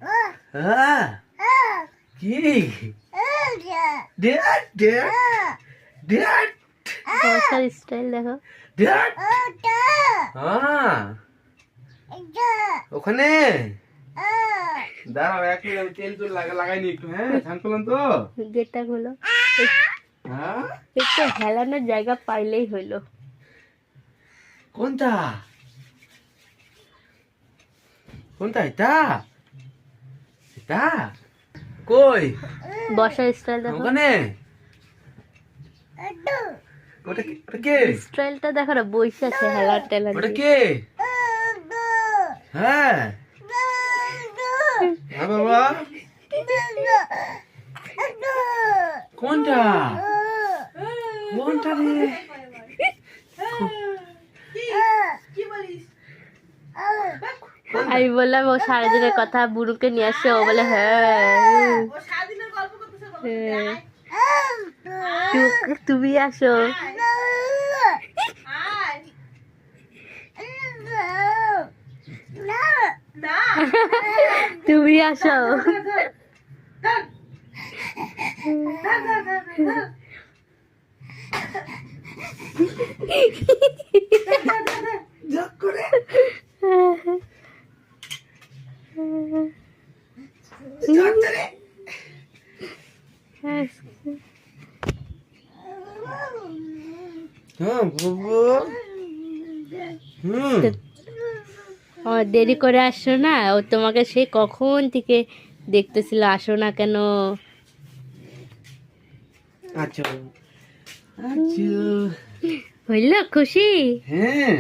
হ্যাঁ কি dad dad dad বসার স্টাইল দেখো। ড্যাড হ্যাঁ ওখানে দাঁড়াও এক মিনিট আমি তেল তুল লাগাইনি একটু। হ্যাঁ স্নান করলাম তো। গেটটা হলো হ্যাঁ একটু হেলানোর জায়গা পাইলেই হইলো। কোনটা কোনটা এটা এটা কই বসার স্টাইল দেখো। ওখানে ওটা কে স্টাইলটা দেখো না, বইসা আছে হেলার টেলার ওটা দিয়ে। কে হ্যাঁ হ্যাঁ বাবা কোনটা কোনটা রে আমি বললাম ও সারাদিনের কথা বুড়ুকে নিয়ে আসছে, ও বলে হ্যাঁ তুমি আসো। তুমি আসো। হ্যাঁ বাবা আমার দেরি করে আসছো না, ও তোমাকে সে কখন থেকে দেখতেছিল, আসো না কেন। আচ্ছা আচ্ছা হইল খুশি? হ্যাঁ